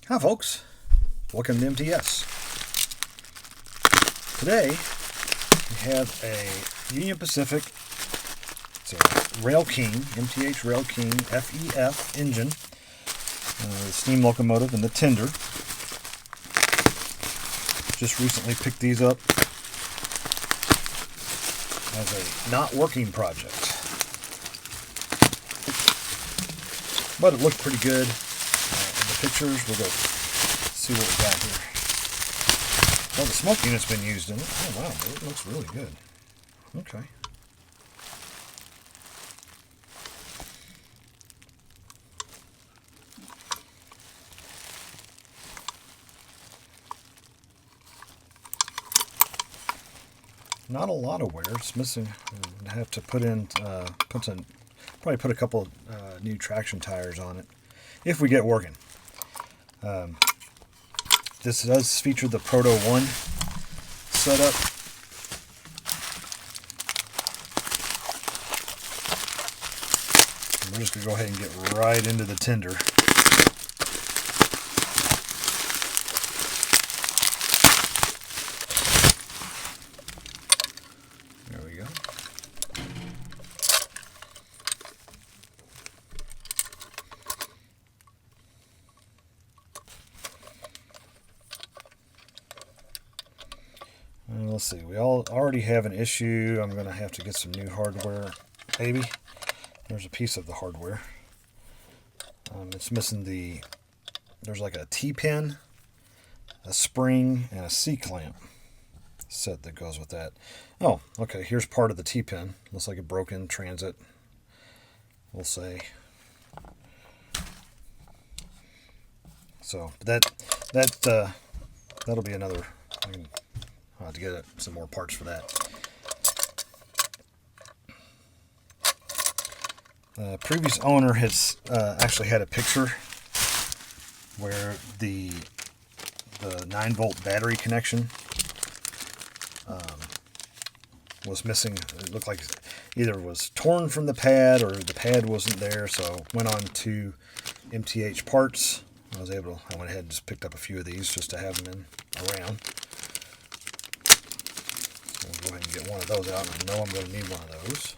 Hi folks, welcome to MTS. Today we have a Union Pacific, it's a Rail King, MTH Rail King FEF engine, the steam locomotive and the tender. Just recently picked these up as a not working project, but it looked pretty good. Pictures, we'll go see what we got here. Well, the smoke unit's been used in it. Oh wow, it looks really good. Okay. Not a lot of wear. It's missing. I have to probably put a couple new traction tires on it if we get working. This does feature the Proto 1 setup. And we're just going to go ahead and get right into the tender. There we go. Let's see, we already have an issue. I'm going to have to get some new hardware, maybe. There's a piece of the hardware. It's missing there's like a T-pin, a spring, and a C-clamp set that goes with that. Oh, okay, here's part of the T-pin. Looks like a broken transit, we'll say. So, that'll be another... I'll have to get some more parts for that. The previous owner has actually had a picture where the 9-volt battery connection was missing. It looked like either it was torn from the pad or the pad wasn't there, so went on to MTH parts. I went ahead and just picked up a few of these just to have them around. Go ahead and get one of those out, and I know I'm going to need one of those.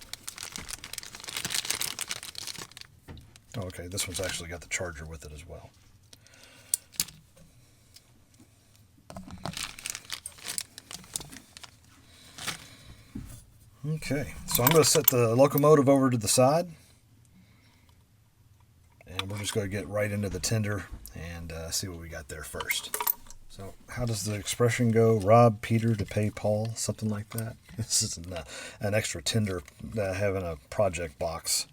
Oh, okay, this one's actually got the charger with it as well. Okay, so I'm going to set the locomotive over to the side, and we're just going to get right into the tender and see what we got there first. So how does the expression go? Rob Peter to pay Paul, something like that. This is an extra tender that I have in a project box,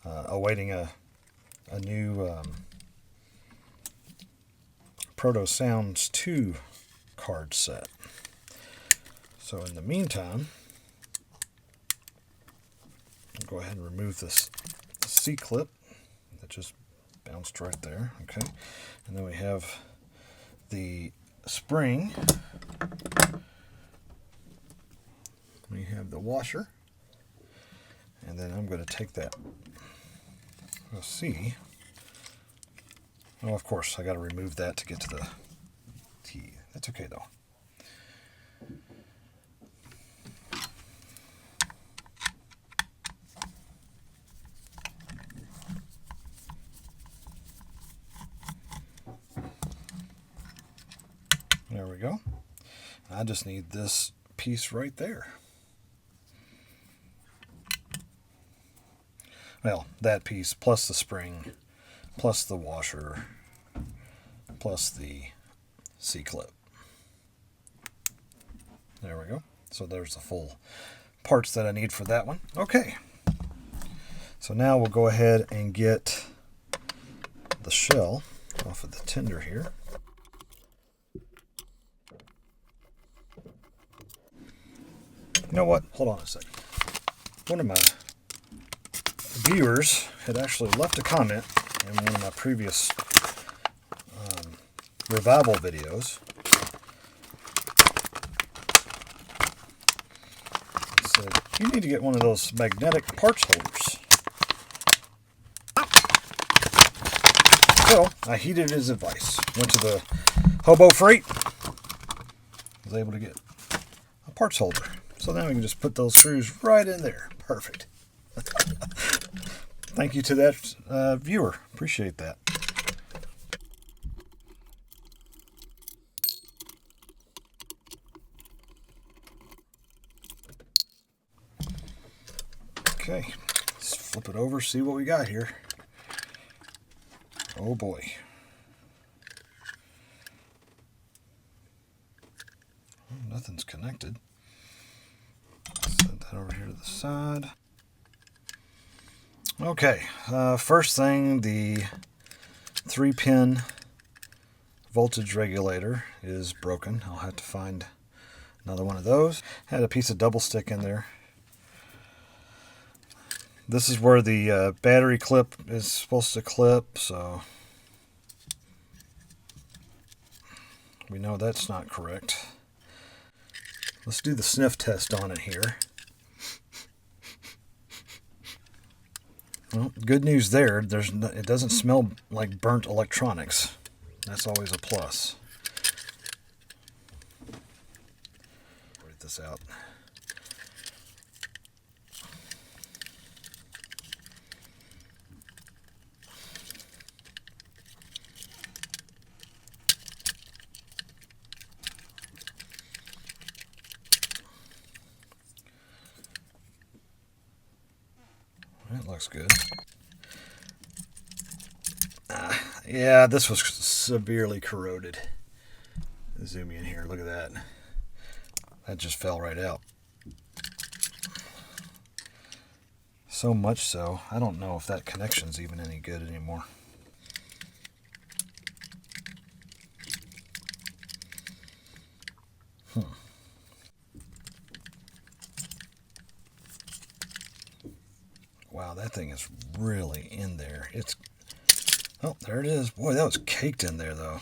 awaiting a new Protosounds 2 card set. So in the meantime, I'll go ahead and remove this C-clip that just bounced right there. Okay, and then we have the spring, we have the washer, and then I'm going to take that, let's see, oh of course I got to remove that to get to the T. That's okay though. There we go. I just need this piece right there. Well, that piece plus the spring, plus the washer, plus the C-clip. There we go. So there's the full parts that I need for that one. Okay. So now we'll go ahead and get the shell off of the tender here. You know what? Hold on a second. One of my viewers had actually left a comment in one of my previous revival videos. It said, you need to get one of those magnetic parts holders. So I heeded his advice. Went to the Hobo Freight. Was able to get a parts holder. So then we can just put those screws right in there. Perfect. Thank you to that viewer. Appreciate that. Okay, let's flip it over, see what we got here. Oh boy. Oh, nothing's connected. Set that over here to the side. Okay, first thing, the 3-pin voltage regulator is broken. I'll have to find another one of those. Had a piece of double stick in there. This is where the battery clip is supposed to clip, so we know that's not correct. Let's do the sniff test on it here. Well, good news there. It doesn't smell like burnt electronics. That's always a plus. Write this out. That looks good. Yeah, this was severely corroded. Zoom in here. Look at that. That just fell right out. So much so, I don't know if that connection's even any good anymore. Wow, that thing is really in there. Oh, there it is. Boy, that was caked in there, though.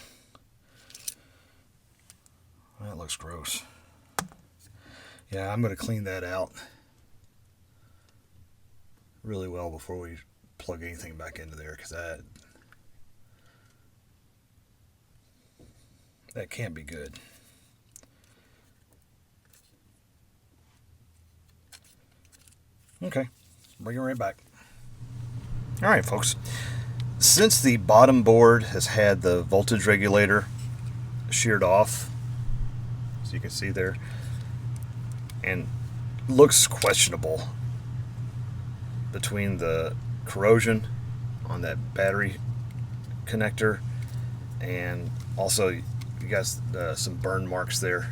That looks gross. Yeah, I'm going to clean that out really well before we plug anything back into there, because that can't be good. Okay, bring it right back. All right, folks. Since the bottom board has had the voltage regulator sheared off, as you can see there, and looks questionable between the corrosion on that battery connector and also you got some burn marks there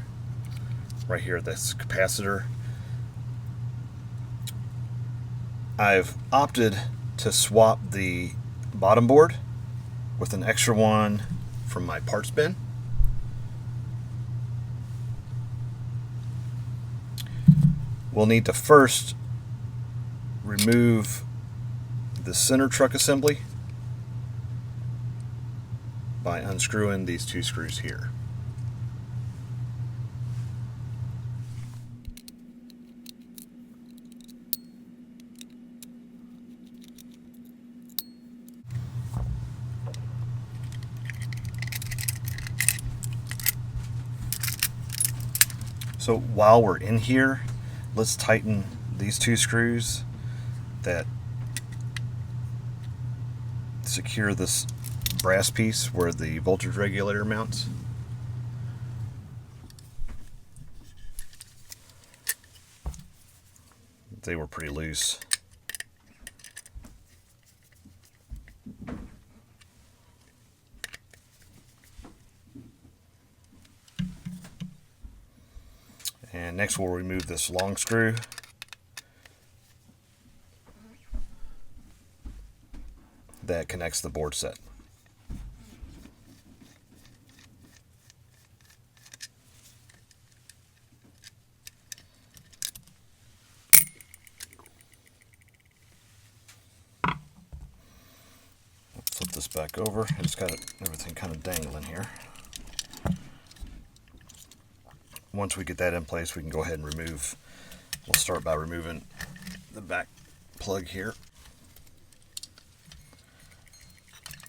right here at this capacitor. I've opted to swap the bottom board with an extra one from my parts bin. We'll need to first remove the center truck assembly by unscrewing these two screws here. So while we're in here, let's tighten these two screws that secure this brass piece where the voltage regulator mounts. They were pretty loose. And next we'll remove this long screw. That connects the board set. Flip this back over. It's got everything kind of dangling here. Once we get that in place, we can go ahead and remove. We'll start by removing the back plug here.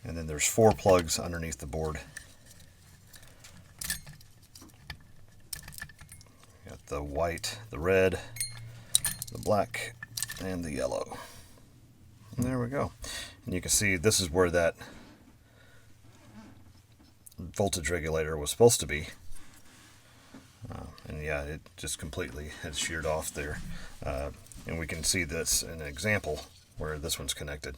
And then there's 4 plugs underneath the board. Got the white, the red, the black, and the yellow. And there we go. And you can see this is where that voltage regulator was supposed to be. And yeah, it just completely has sheared off there. And we can see this in an example where this one's connected.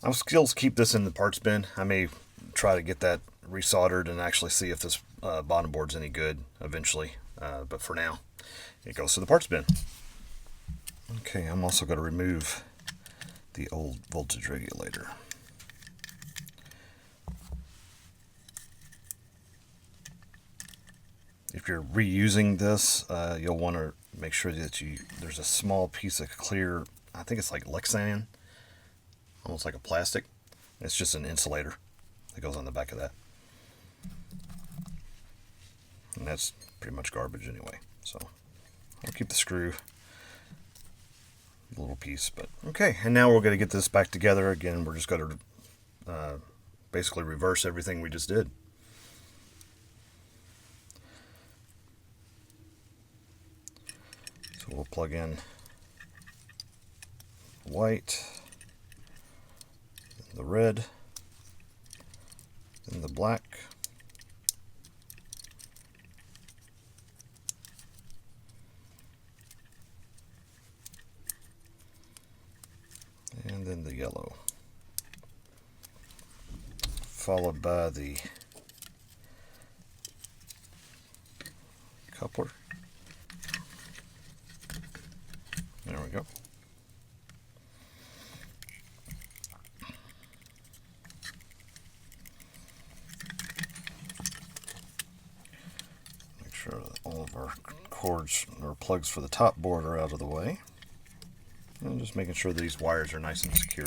I'll still keep this in the parts bin. I may try to get that resoldered and actually see if this bottom board's any good eventually. But for now, it goes to the parts bin. Okay, I'm also going to remove the old voltage regulator. If you're reusing this, you'll want to make sure that there's a small piece of clear, I think it's like Lexan, almost like a plastic. It's just an insulator that goes on the back of that. And that's pretty much garbage anyway. So I'll keep the screw, a little piece, but okay. And now we're going to get this back together again. We're just going to basically reverse everything we just did. So we'll plug in white, the red, and the black. And then the yellow. Followed by the coupler. There we go. Make sure that all of our cords or plugs for the top board are out of the way. And just making sure these wires are nice and secure.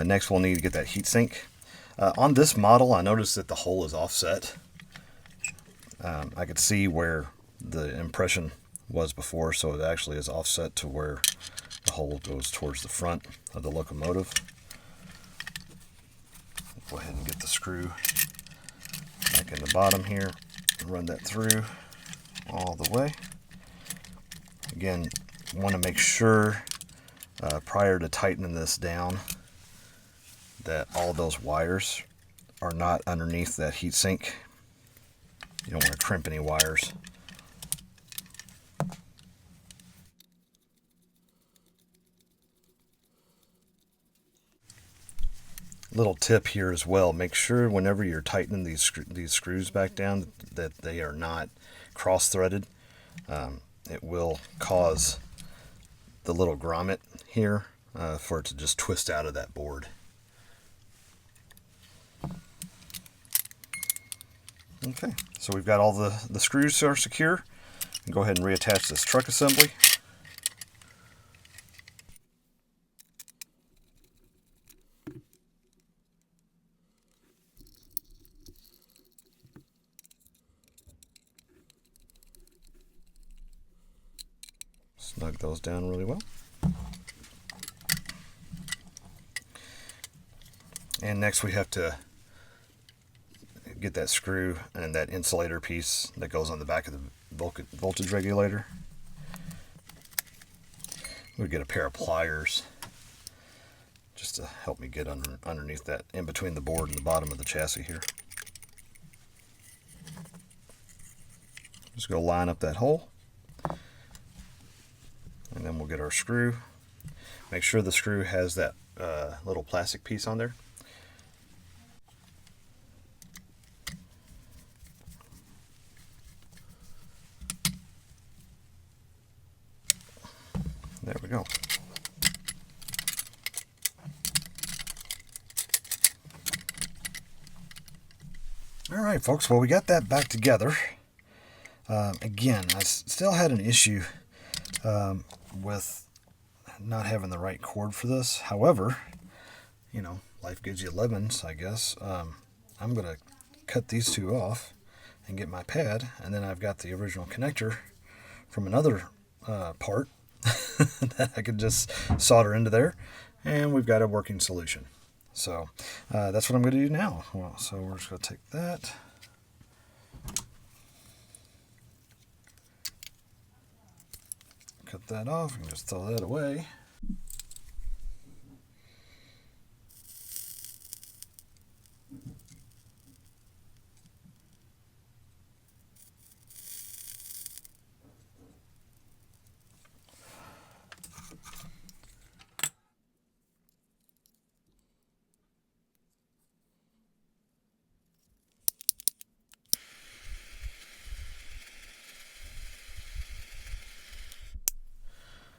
Next, we'll need to get that heatsink. On this model, I noticed that the hole is offset. I could see where the impression was before, so it actually is offset to where the hole goes towards the front of the locomotive. Go ahead and get the screw back in the bottom here and run that through all the way. Again, want to make sure prior to tightening this down that all those wires are not underneath that heatsink. You don't want to crimp any wires. Little tip here as well, make sure whenever you're tightening these screws back down that they are not cross-threaded. It will cause the little grommet here for it to just twist out of that board. Okay, so we've got all the screws are secure. Go ahead and reattach this truck assembly. Snug those down really well. And next we have to get that screw and that insulator piece that goes on the back of the voltage regulator. We get a pair of pliers just to help me get underneath that, in between the board and the bottom of the chassis here. Just go line up that hole. And then we'll get our screw. Make sure the screw has that little plastic piece on there. There we go. All right, folks. Well, we got that back together. Again, I still had an issue with not having the right cord for this. However, you know, life gives you lemons, I guess. I'm going to cut these two off and get my pad, and then I've got the original connector from another part that I could just solder into there, and we've got a working solution. So that's what I'm going to do now. Well, so we're just going to take that. Cut that off and just throw that away.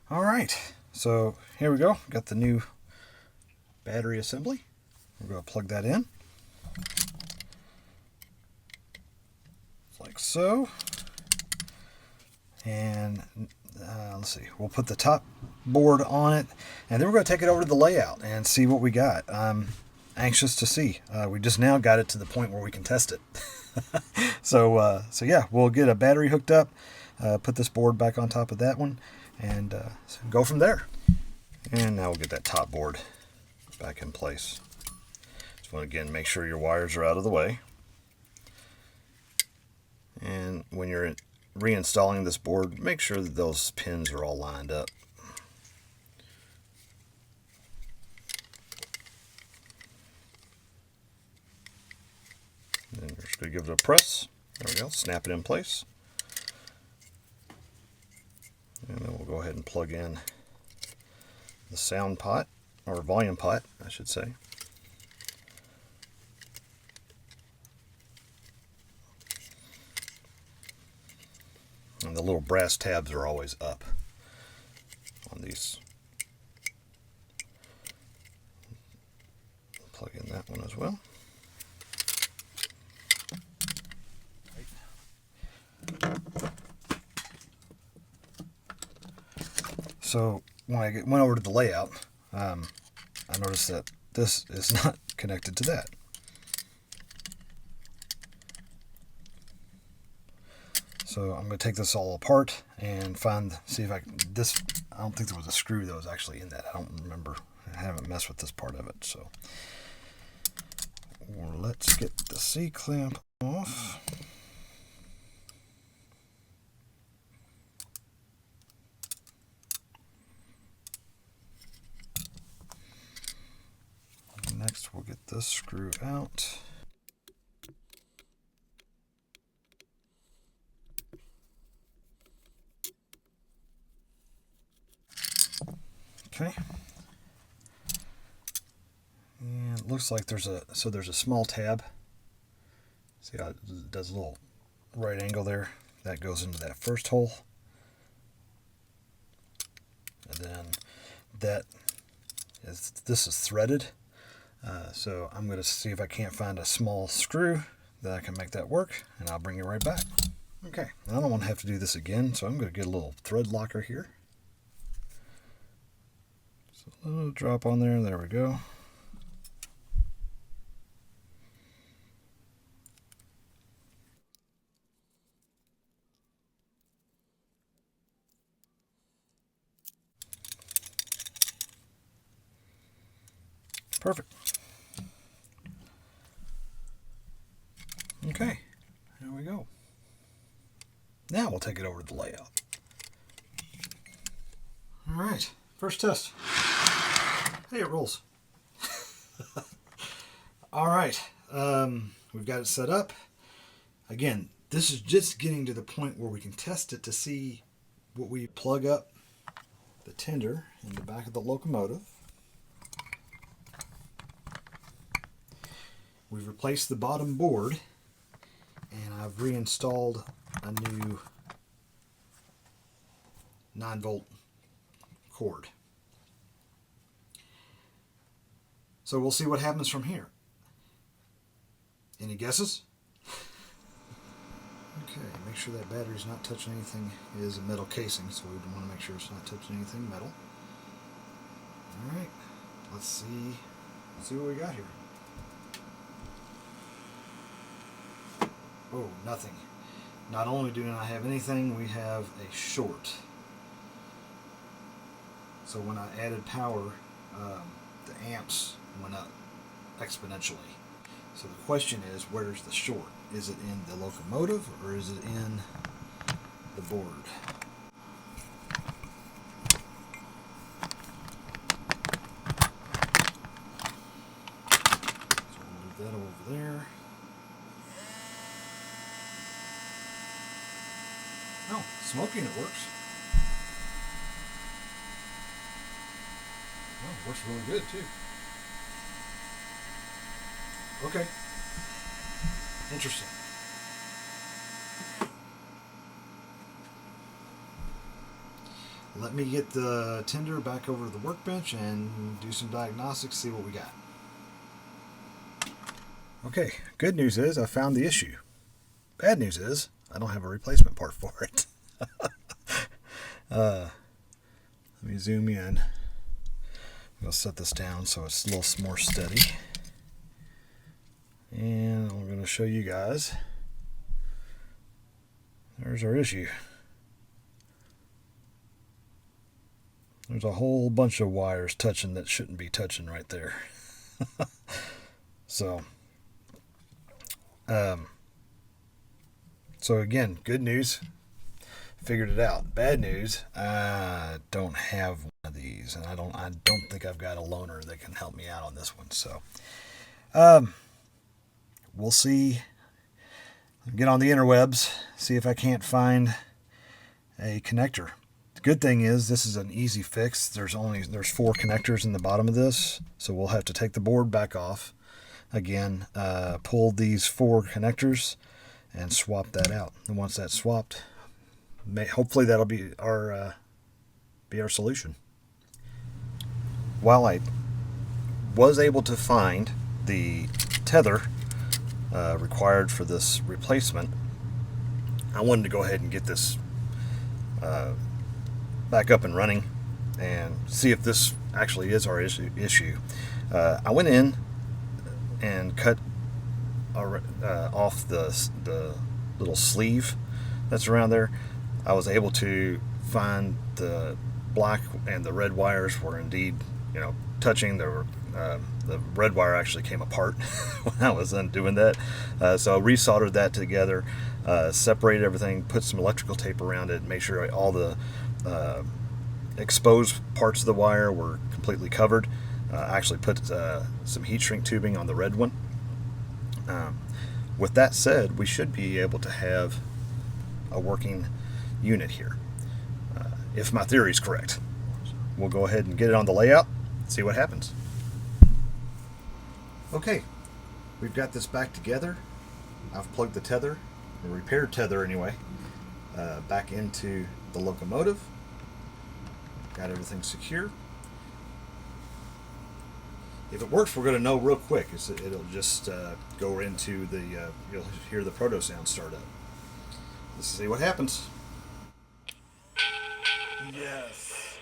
All right, so here we go. Got the new battery assembly. We're going to plug that in. Like so. And let's see, we'll put the top board on it, and then we're going to take it over to the layout and see what we got. I'm anxious to see. We just now got it to the point where we can test it. So yeah, we'll get a battery hooked up, put this board back on top of that one, and go from there. And now we'll get that top board back in place. Just want to again make sure your wires are out of the way. And when you're reinstalling this board, make sure that those pins are all lined up. Then you're just going to give it a press. There we go, snap it in place. And then we'll go ahead and plug in the sound pot, or volume pot, I should say. And the little brass tabs are always up on these. Plug in that one as well. So when I went over to the layout, I noticed that this is not connected to that. So I'm going to take this all apart and see if I can, I don't think there was a screw that was actually in that. I don't remember. I haven't messed with this part of it. So let's get the C-clamp off. Next we'll get this screw out. Okay. And it looks like there's a small tab. See how it does a little right angle there? That goes into that first hole. And then this is threaded. So I'm going to see if I can't find a small screw that I can make that work, and I'll bring you right back. Okay, I don't want to have to do this again, so I'm going to get a little thread locker here. So a little drop on there, there we go. Perfect. Okay, there we go. Now we'll take it over to the layout. All right, first test. Hey, it rolls. All right, we've got it set up. Again, this is just getting to the point where we can test it to see what we plug up the tender in the back of the locomotive. We've replaced the bottom board, and I've reinstalled a new 9-volt cord. So we'll see what happens from here. Any guesses? Okay, make sure that battery's not touching anything. It is a metal casing, so we want to make sure it's not touching anything metal. Alright, let's see what we got here. Oh, nothing. Not only do not have anything, we have a short. So when I added power, the amps went up exponentially. So the question is, where's the short? Is it in the locomotive or is it in the board? So we'll move that over there. Oh, smoking, it works. Oh, it works really good too. Okay. Interesting. Let me get the tender back over to the workbench and do some diagnostics, see what we got. Okay, good news is I found the issue. Bad news is I don't have a replacement part for it. Let me zoom in. I'll set this down so it's a little more steady. And I'm going to show you guys. There's our issue. There's a whole bunch of wires touching that shouldn't be touching right there. So again, good news. Figured it out. Bad news, I don't have one of these, and I don't think I've got a loaner that can help me out on this one. So we'll see. Get on the interwebs, see if I can't find a connector. The good thing is this is an easy fix. There's 4 connectors in the bottom of this, so we'll have to take the board back off again, pull these 4 connectors and swap that out. And once that's swapped, hopefully that'll be our solution. While I was able to find the tether required for this replacement, I wanted to go ahead and get this back up and running and see if this actually is our issue. I went in and cut off the little sleeve that's around there. I was able to find the black and the red wires were indeed, touching. The red wire actually came apart when I was undoing that. So I resoldered that together, separated everything, put some electrical tape around it, made sure all the exposed parts of the wire were completely covered. I actually put some heat shrink tubing on the red one. With that said, we should be able to have a working unit here, if my theory is correct. We'll go ahead and get it on the layout, see what happens. Okay, we've got this back together. I've plugged the tether, the repaired tether anyway, back into the locomotive. Got everything secure. If it works, we're going to know real quick. It'll just go into the, you'll hear the Protosounds start up. Let's see what happens. Yes.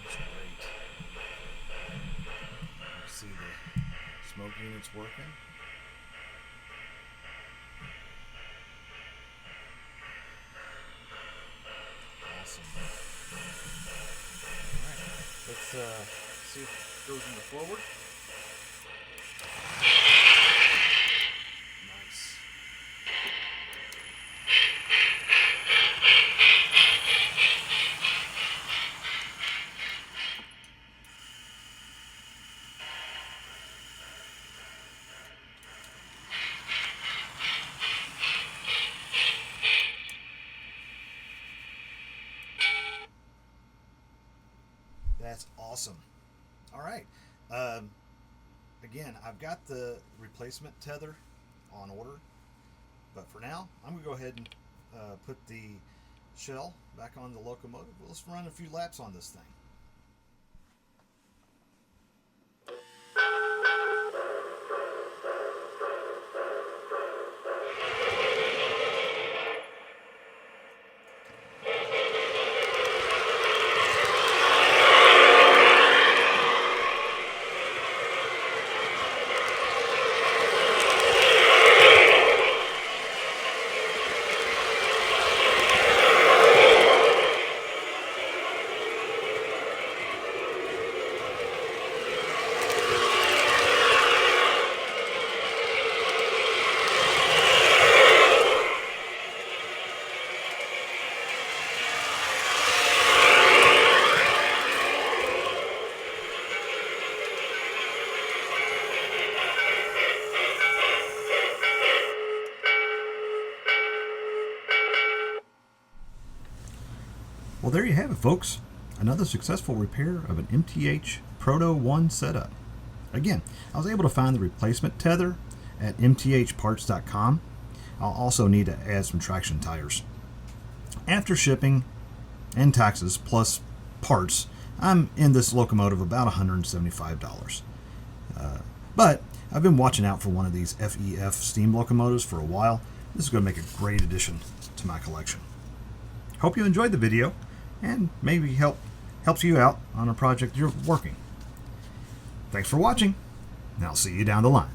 That's great. See the smoke units working. Awesome. Alright, let's see if it goes into forward. Nice. That's awesome. All right. Again, I've got the replacement tether on order, but for now, I'm going to go ahead and put the shell back on the locomotive. Let's run a few laps on this thing. Well, there you have it, folks. Another successful repair of an MTH Proto 1 setup. Again, I was able to find the replacement tether at mthparts.com. I'll also need to add some traction tires. After shipping and taxes plus parts, I'm in this locomotive about $175. But I've been watching out for one of these FEF steam locomotives for a while. This is going to make a great addition to my collection. Hope you enjoyed the video and maybe helps you out on a project you're working. Thanks for watching, and I'll see you down the line.